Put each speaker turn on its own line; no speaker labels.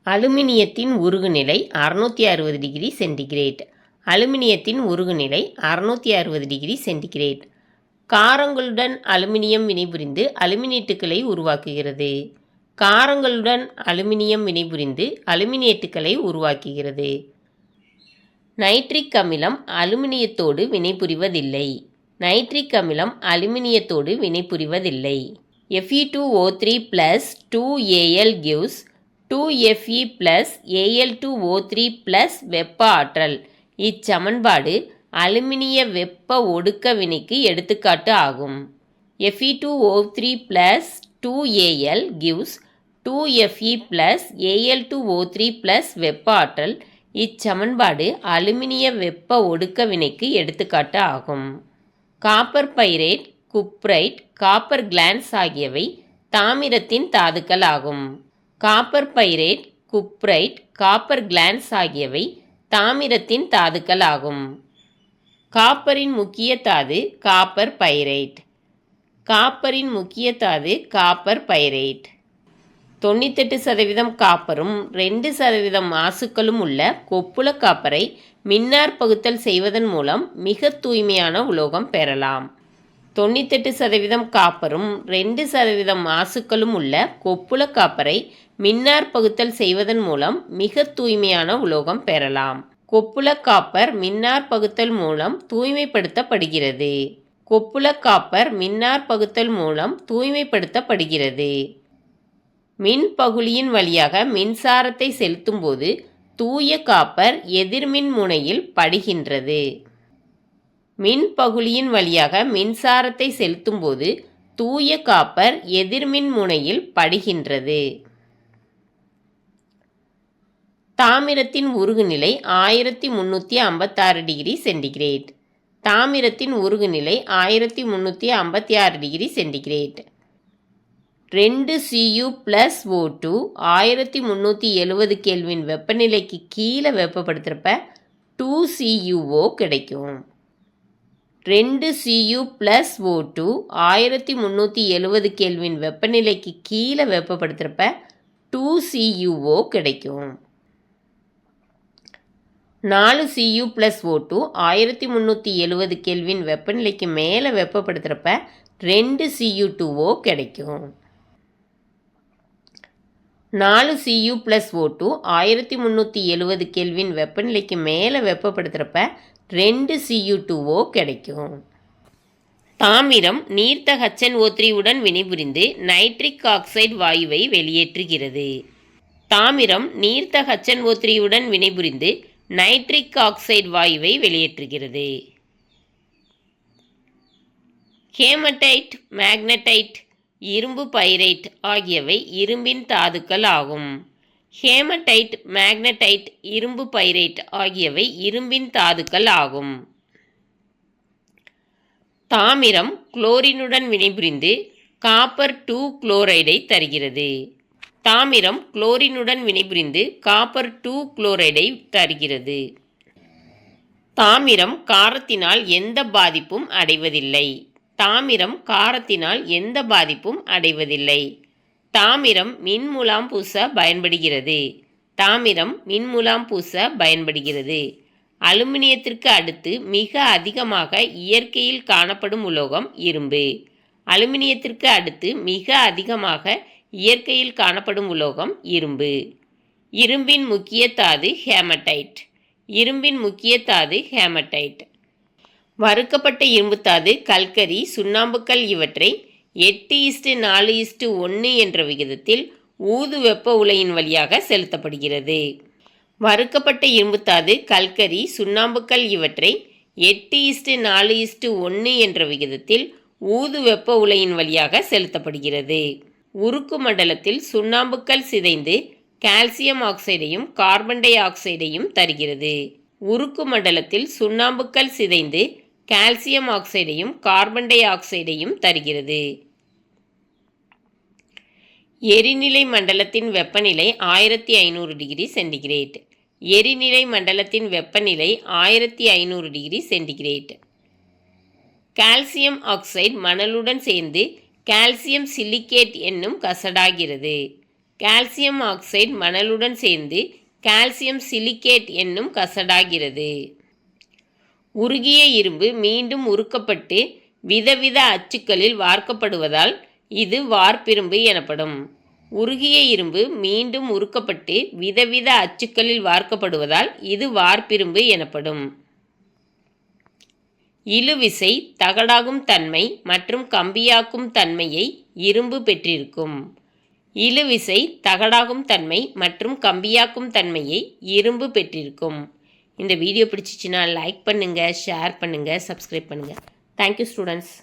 அலுமினியத்தின் உருகுநிலை 660 degree centigrade. அலுமினியத்தின் உருகுநிலை 660 டிகிரி சென்டிகிரேட். காரங்களுடன் அலுமினியம் வினைபுரிந்து அலுமினேட்டுகளை உருவாக்குகிறது. காரங்களுடன் அலுமினியம் வினைபுரிந்து அலுமினேட்டுகளை உருவாக்குகிறது. நைட்ரிக் அமிலம் அலுமினியத்தோடு வினைபுரிவதில்லை. நைட்ரிக் அமிலம் அலுமினியத்தோடு வினைபுரிவதில்லை. Fe2O3 plus 2Al gives 2Fe plus Al2O3 plus வெப்ப ஆற்றல். இச்சமன்பாடு அலுமினிய வெப்ப ஒடுக்க வினைக்கு எடுத்துக்காட்டு ஆகும். Fe2O3 plus 2Al gives 2Fe plus Al2O3 plus வெப்ப ஆற்றல். இச்சமன்பாடு அலுமினிய வெப்ப ஒடுக்க வினைக்கு எடுத்துக்காட்டு ஆகும். Copper pyrite, cuprite, copper glance ஆகியவை தாமிரத்தின் தாதுக்கள் ஆகும். Copper pyrite, cuprite, copper glance ஆகியவை தாமிரத்தின் தாதுக்கள் ஆகும். காப்பரின் முக்கிய தாது காப்பர் பைரேட். காப்பரின் முக்கிய தாது காப்பர் பைரேட். 98% காப்பரும் 2% மாசுக்களும் உள்ள கொப்புள காப்பரை மின்னார் பகுத்தல் செய்வதன் மூலம் மிக தூய்மையான உலோகம் பெறலாம். 98% காப்பரும் 2% மாசுக்களும் உள்ள கொப்புள காப்பரை மின்னார் பகுத்தல் செய்வதன் மூலம் மிக தூய்மையான உலோகம் பெறலாம். கொப்புள காப்பர் மின்னார் பகுத்தல் மூலம் தூய்மைப்படுத்தப்படுகிறது. கொப்புள காப்பர் மின்னார் பகுத்தல் மூலம் தூய்மைப்படுத்தப்படுகிறது. மின்பகுளியின் வழியாக மின்சாரத்தை செலுத்தும் போது தூய காப்பர் எதிர்மின் முனையில் படுகின்றது. மின்பகுளியின் வழியாக மின்சாரத்தை செலுத்தும் போது தூய காப்பர் எதிர்மின் முனையில் படுகின்றது. தாமிரத்தின் உருகுநிலை 1356 டிகிரி சென்டிகிரேட். தாமிரத்தின் உருகுநிலை 1356 degree centigrade. 2Cu plus O2 1370 kelvin வெப்பநிலைக்கு கீழே வெப்பப்படுத்துகிறப்ப 2CuO கிடைக்கும். 2Cu plus O2 1370 கெல்வின் வெப்பநிலைக்கு கீழே வெப்பப்படுத்துகிறப்ப 2CuO கிடைக்கும். 4Cu plus O2 1370 கெல்வின் வெப்பநிலைக்கு மேலே வெப்பப்படுத்துகிறப்ப 2Cu2O கிடைக்கும். 4Cu plus O2 1370 கெல்வின் வெப்பநிலைக்கு மேலே வெப்பப்படுத்துகிறப்ப 2Cu2O கிடைக்கும். தாமிரம் நீர்த்த HNO3 உடன் வினைபுரிந்து நைட்ரிக் ஆக்சைடு வாயுவை வெளியேற்றுகிறது. தாமிரம் நீர்த்த HNO3 உடன் வினைபுரிந்து நைட்ரிக் ஆக்சைடு வாயுவை வெளியேற்றுகிறது. ஹேமடைட், மேக்னடைட், இரும்பு பைரைட் ஆகியவை இரும்பின் தாதுக்கள் ஆகும். ஹேமடைட், மேக்னடைட், இரும்பு பைரைட் ஆகியவை இரும்பின் தாதுக்கள் ஆகும். தாமிரம் குளோரினுடன் வினைபுரிந்து காப்பர் 2 குளோரைடை தருகிறது. தாமிரம் குளோரினுடன் வினைபுரிந்து காப்பர் 2 குளோரைடை தருகிறது. தாமிரம் காரத்தினால் எந்த பாதிப்பும் அடைவதில்லை. தாமிரம் காரத்தினால் எந்த பாதிப்பும் அடைவதில்லை. தாமிரம் மின்முலாம் பூச பயன்படுகிறது. தாமிரம் மின்முலாம் பூச பயன்படுகிறது. அலுமினியத்திற்கு அடுத்து மிக அதிகமாக இயற்கையில் காணப்படும் உலோகம் இரும்பு. அலுமினியத்திற்கு அடுத்து மிக அதிகமாக இயற்கையில் காணப்படும் உலோகம் இரும்பு. இரும்பின் முக்கிய தாது ஹேமடைட். இரும்பின் முக்கிய தாது ஹேமடைட். வறுக்கப்பட்ட இரும்புத்தாது கல்கரி, சுண்ணாம்புக்கல் இவற்றை 8:4:1 என்ற விகிதத்தில் ஊது வெப்ப உலையின் வழியாக செலுத்தப்படுகிறது. வறுக்கப்பட்ட இரும்புத்தாது கல்கரி, சுண்ணாம்புக்கல் இவற்றை 8:4:1 என்ற விகிதத்தில் ஊது வெப்ப உலையின் வழியாக செலுத்தப்படுகிறது. உருக்கு மண்டலத்தில் சுண்ணாம்புக்கல் சிதைந்து கால்சியம் ஆக்சைடையும் கார்பன் டை ஆக்சைடையும் தருகிறது. உருக்கு மண்டலத்தில் சுண்ணாம்புக்கல் சிதைந்து கால்சியம் ஆக்சைடையும் கார்பன் டை ஆக்சைடையும் தருகிறது. எரிநிலை மண்டலத்தின் வெப்பநிலை 1500 டிகிரி சென்டிகிரேட். எரிநிலை மண்டலத்தின் வெப்பநிலை 1500 டிகிரி சென்டிகிரேட். கால்சியம் ஆக்சைடு மணலுடன் சேர்ந்து கால்சியம் சிலிக்கேட் என்னும் கசடாகிறது. கால்சியம் ஆக்சைடு மணலுடன் சேர்ந்து கால்சியம் சிலிகேட் என்னும் கசடாகிறது. உருகிய இரும்பு மீண்டும் உருக்கப்பட்டு விதவித அச்சுக்களில் வார்க்கப்படுவதால் இது வார்ப்பிரும்பு எனப்படும். உருகிய இரும்பு மீண்டும் உருக்கப்பட்டு விதவித அச்சுக்களில் வார்க்கப்படுவதால் இது வார்ப்பிரும்பு எனப்படும். இழுவிசை தகடாகும் தன்மை மற்றும் கம்பியாக்கும் தன்மையை இரும்பு பெற்றிருக்கும். இழுவிசை தகடாகும் தன்மை மற்றும் கம்பியாக்கும் தன்மையை இரும்பு பெற்றிருக்கும். இந்த வீடியோ பிடிச்சிச்சின்னா லைக் பண்ணுங்கள், ஷேர் பண்ணுங்கள், சப்ஸ்கிரைப் பண்ணுங்கள். Thank you students.